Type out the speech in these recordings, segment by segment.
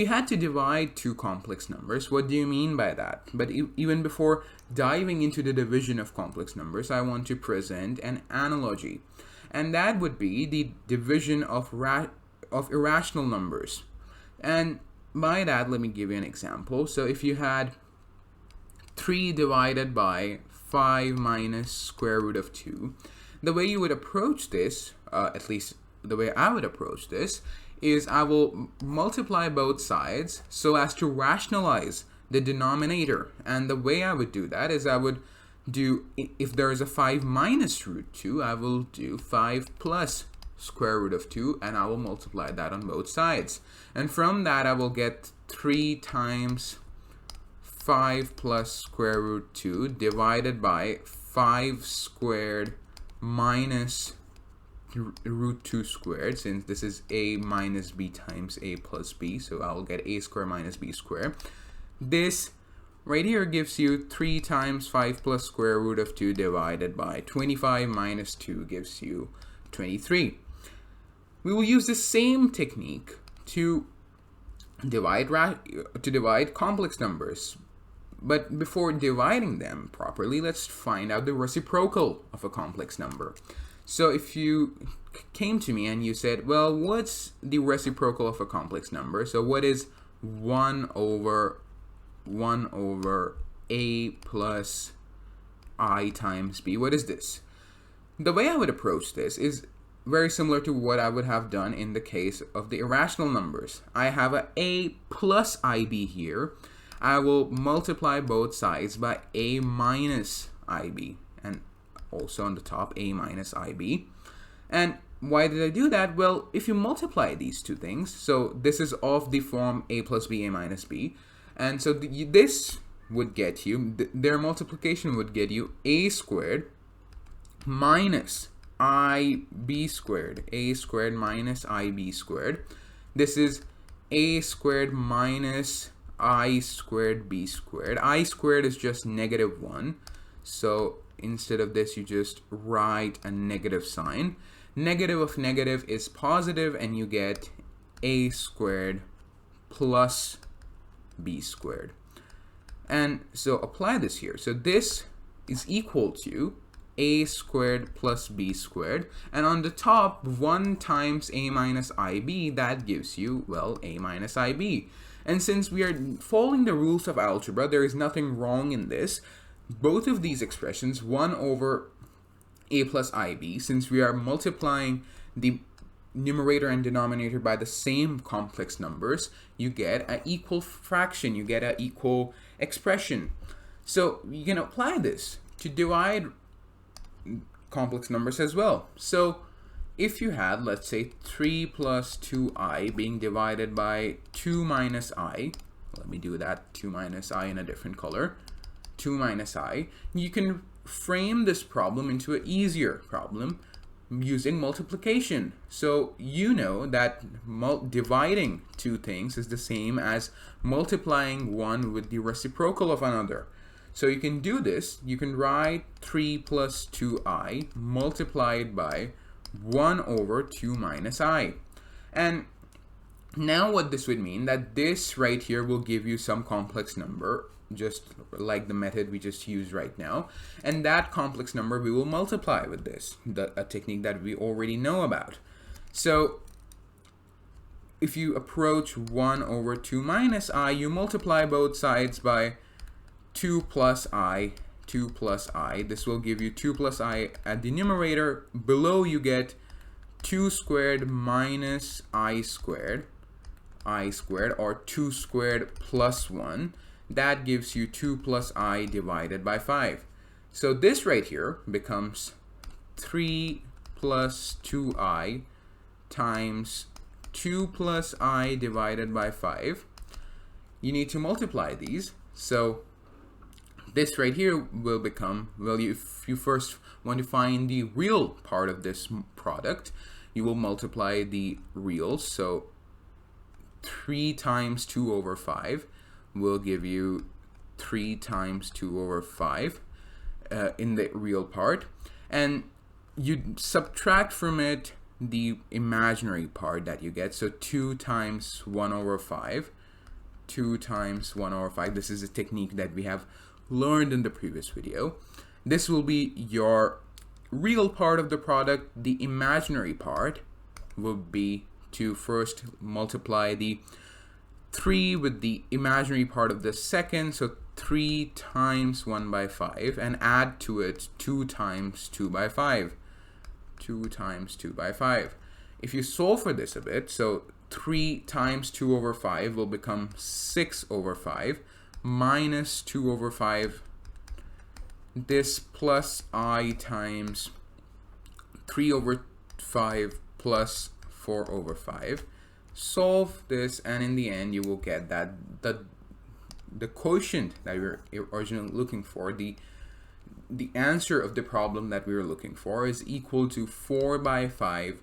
You had to divide two complex numbers. What do you mean by that? But even before diving into the division of complex numbers, I want to present an analogy. And that would be the division of irrational numbers. And by that, let me give you an example. So if you had 3 divided by 5 minus square root of 2, the way you would approach this, at least the way I would approach this, is I will multiply both sides so as to rationalize the denominator. And the way I would do that is I would do, if there is a 5 minus root 2, I will do 5 plus square root of 2, and I will multiply that on both sides. And from that, I will get 3 times 5 plus square root 2 divided by 5 squared minus root 2 squared, since this is a minus b times a plus b, so I will get a squared minus b squared. This right here gives you 3 times 5 plus square root of 2 divided by 25 minus 2 gives you 23. We will use the same technique to divide complex numbers. But before dividing them properly, let's find out the reciprocal of a complex number. So if you came to me and you said, well, what's the reciprocal of a complex number? So what is 1 over a plus I times b? What is this? The way I would approach this is very similar to what I would have done in the case of the irrational numbers. I have a plus ib here. I will multiply both sides by a minus ib, and also on the top a minus ib. And why did I do that? Well, if you multiply these two things, so this is of the form a plus b, a minus b, and so this would get you, their multiplication would get you a squared minus ib squared, a squared minus ib squared. This is a squared minus I squared b squared. I squared is just -1, so instead of this you just write a negative sign. Negative of negative is positive, and you get a squared plus b squared. And so apply this here. So this is equal to a squared plus b squared, and on the top 1 times a minus ib, that gives you, well, a minus ib. And since we are following the rules of algebra, there is nothing wrong in this. Both of these expressions, 1 over a plus ib, since we are multiplying the numerator and denominator by the same complex numbers, you get an equal fraction, you get an equal expression. So you can apply this to divide complex numbers as well. So if you had, let's say, 3 plus 2i being divided by 2 minus I, let me do that, 2 minus I in a different color, 2 minus I, you can frame this problem into an easier problem using multiplication. So you know that dividing two things is the same as multiplying one with the reciprocal of another. So you can do this. You can write 3 plus 2i multiplied by 1 over 2 minus I. And now what this would mean, that this right here will give you some complex number, just like the method we just used right now. And that complex number we will multiply with this, a technique that we already know about. So if you approach 1 over 2 minus I, you multiply both sides by 2 plus I, 2 plus I. This will give you 2 plus I at the numerator. Below you get 2 squared minus I squared, or 2 squared plus 1. That gives you 2 plus I divided by 5. So this right here becomes 3 plus 2I times 2 plus I divided by 5. You need to multiply these. So this right here will become, well, if you first want to find the real part of this product, you will multiply the reals. So 3 times 2 over 5 will give you 3 times 2 over 5 in the real part. And you subtract from it the imaginary part that you get. So 2 times 1 over 5 2 times 1 over 5. This is a technique that we have learned in the previous video. This will be your real part of the product. The imaginary part will be to first multiply the 3 with the imaginary part of the second, so 3 times 1 by 5, and add to it 2 times 2 by 5. 2 times 2 by 5. If you solve for this a bit, so 3 times 2 over 5 will become 6 over 5 minus 2 over 5. This plus I times 3 over 5 plus 4 over 5. Solve this, and in the end you will get that the quotient that we were originally looking for, the answer of the problem that we were looking for, is equal to 4 by 5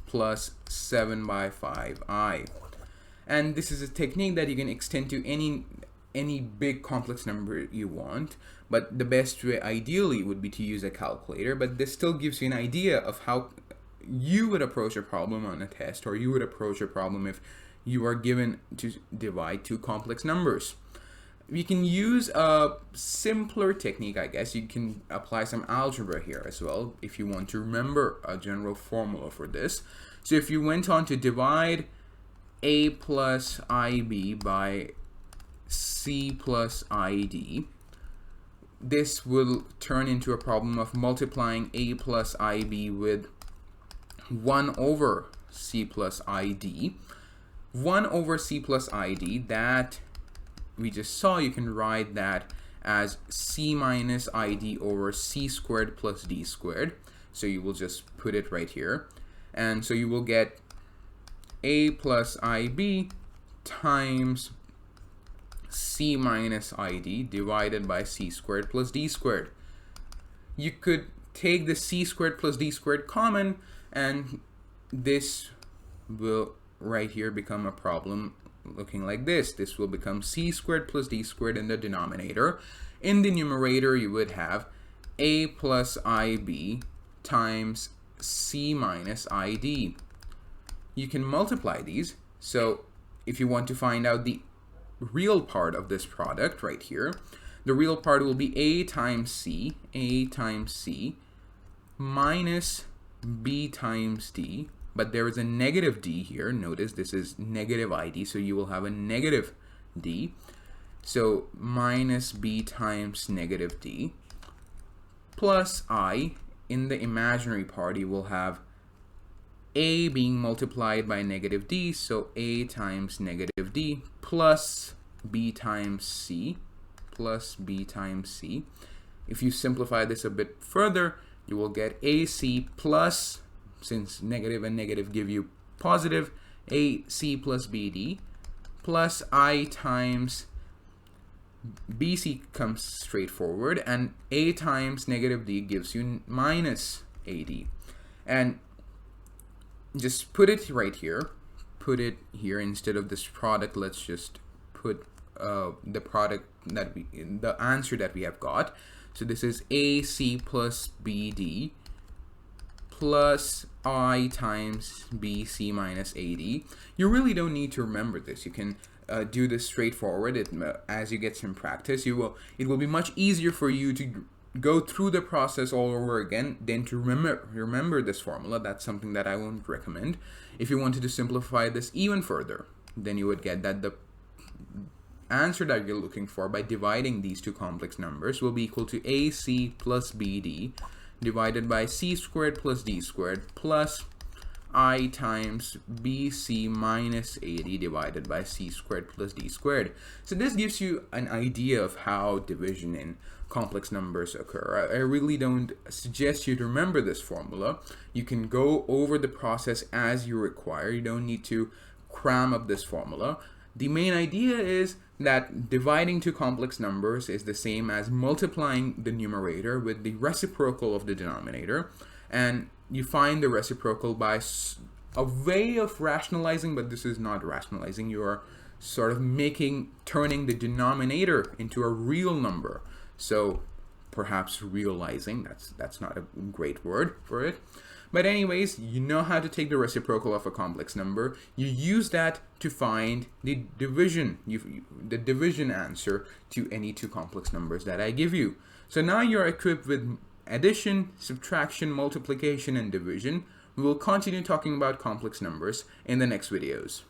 plus 7 by 5i. And this is a technique that you can extend to any big complex number you want, but the best way ideally would be to use a calculator, but this still gives you an idea of how you would approach a problem on a test, or you would approach a problem if you are given to divide two complex numbers. You can use a simpler technique, I guess. You can apply some algebra here as well if you want to remember a general formula for this. So if you went on to divide a plus ib by c plus id, this will turn into a problem of multiplying a plus ib with 1 over c plus id. 1 over c plus id, that we just saw, you can write that as c minus id over c squared plus d squared. So you will just put it right here. And so you will get a plus ib times c minus id divided by c squared plus d squared. You could take the c squared plus d squared common, and this will right here become a problem looking like this. This will become c squared plus d squared in the denominator. In the numerator, you would have a plus ib times c minus id. You can multiply these. So if you want to find out the real part of this product right here, the real part will be a times c minus b times d, but there is a negative d here. Notice this is negative id, so you will have a negative d. So minus b times negative d plus I. In the imaginary part, you will have a being multiplied by negative d, so a times negative d plus b times c plus b times c. If you simplify this a bit further, you will get ac plus, since negative and negative give you positive, ac plus bd plus I times bc comes straightforward, and a times negative d gives you minus ad. And just put it right here. Put it here instead of this product. Let's just put the product that the answer that we have got. So this is ac plus bd plus I times bc minus ad. You really don't need to remember this. You can do this straightforward. As you get some practice, it will be much easier for you to go through the process all over again than to remember this formula. That's something that I won't recommend. If you wanted to simplify this even further, then you would get that the answer that you're looking for by dividing these two complex numbers will be equal to ac plus bd divided by c squared plus d squared plus I times bc minus ad divided by c squared plus d squared. So this gives you an idea of how division in complex numbers occur. I really don't suggest you to remember this formula. You can go over the process as you require. You don't need to cram up this formula. The main idea is that dividing two complex numbers is the same as multiplying the numerator with the reciprocal of the denominator, and you find the reciprocal by a way of rationalizing, but this is not rationalizing. You are sort of turning the denominator into a real number. So perhaps realizing, that's not a great word for it, But anyways, you know how to take the reciprocal of a complex number. You use that to find the division, the division answer to any two complex numbers that I give you. So now you're equipped with addition, subtraction, multiplication, and division. We will continue talking about complex numbers in the next videos.